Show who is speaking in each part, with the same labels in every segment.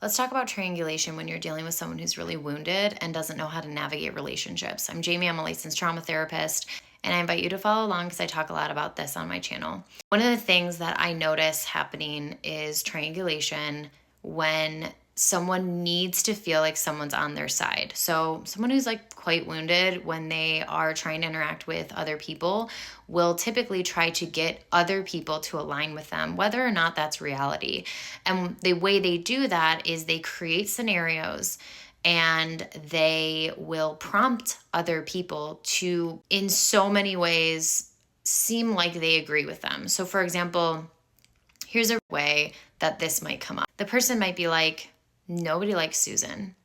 Speaker 1: Let's talk about triangulation when you're dealing with someone who's really wounded and doesn't know how to navigate relationships. I'm Jamie, I'm a licensed trauma therapist, and I invite you to follow along because I talk a lot about this on my channel. One of the things that I notice happening is triangulation when someone needs to feel like someone's on their side. So someone who's like quite wounded when they are trying to interact with other people will typically try to get other people to align with them, whether or not that's reality. And the way they do that is they create scenarios and they will prompt other people to, in so many ways, seem like they agree with them. So for example, here's a way that this might come up. The person might be like, nobody likes Susan.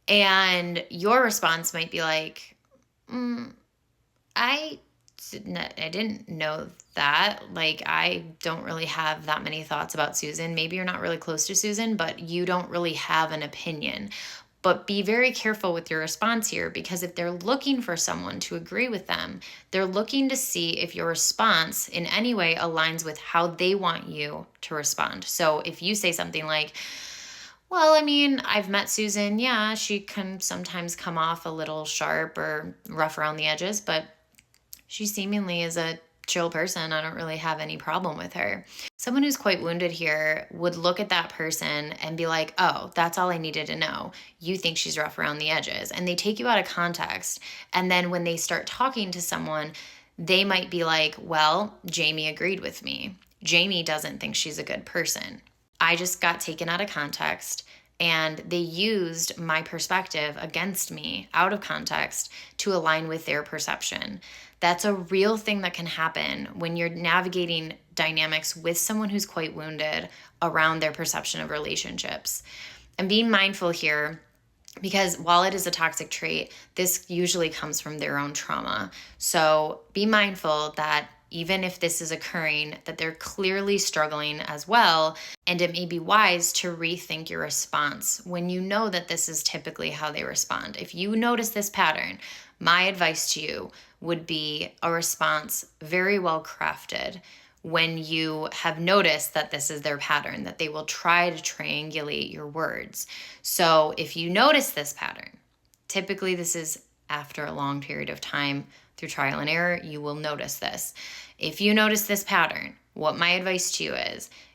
Speaker 1: And your response might be like, I didn't know that. Like, I don't really have that many thoughts about Susan. Maybe you're not really close to Susan, but you don't really have an opinion. But be very careful with your response here, because if they're looking for someone to agree with them, they're looking to see if your response in any way aligns with how they want you to respond. So if you say something like, well, I mean, I've met Susan. Yeah, she can sometimes come off a little sharp or rough around the edges, but she seemingly is a chill person. I don't really have any problem with her. Someone who's quite wounded here would look at that person and be like, oh, that's all I needed to know. You think she's rough around the edges. And they take you out of context. And then when they start talking to someone, they might be like, well, Jamie agreed with me. Jamie doesn't think she's a good person. I just got taken out of context and they used my perspective against me out of context to align with their perception. That's a real thing that can happen when you're navigating dynamics with someone who's quite wounded around their perception of relationships. And being mindful here, because while it is a toxic trait, this usually comes from their own trauma. So be mindful that even if this is occurring, that they're clearly struggling as well. And it may be wise to rethink your response when you know that this is typically how they respond. If you notice this pattern, my advice to you would be a response very well crafted when you have noticed that this is their pattern, that they will try to triangulate your words. So if you notice this pattern, typically this is after a long period of time through trial and error, you will notice this. If you notice this pattern, what my advice to you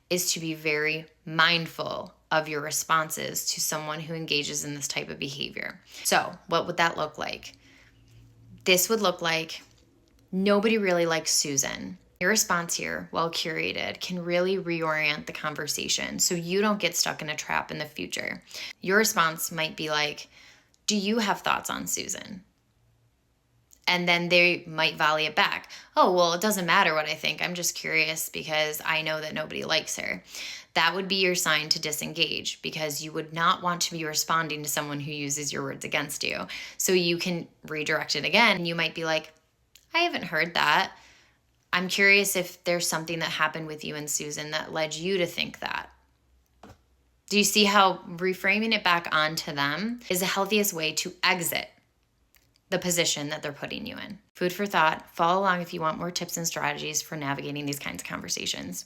Speaker 1: is to be very mindful of your responses to someone who engages in this type of behavior. So what would that look like? This would look like, nobody really likes Susan. Your response here, well curated, can really reorient the conversation so you don't get stuck in a trap in the future. Your response might be like, do you have thoughts on Susan? And then they might volley it back. Oh, well, it doesn't matter what I think. I'm just curious because I know that nobody likes her. That would be your sign to disengage, because you would not want to be responding to someone who uses your words against you. So you can redirect it again. And you might be like, I haven't heard that. I'm curious if there's something that happened with you and Susan that led you to think that. Do you see how reframing it back onto them is the healthiest way to exit the position that they're putting you in? Food for thought. Follow along if you want more tips and strategies for navigating these kinds of conversations.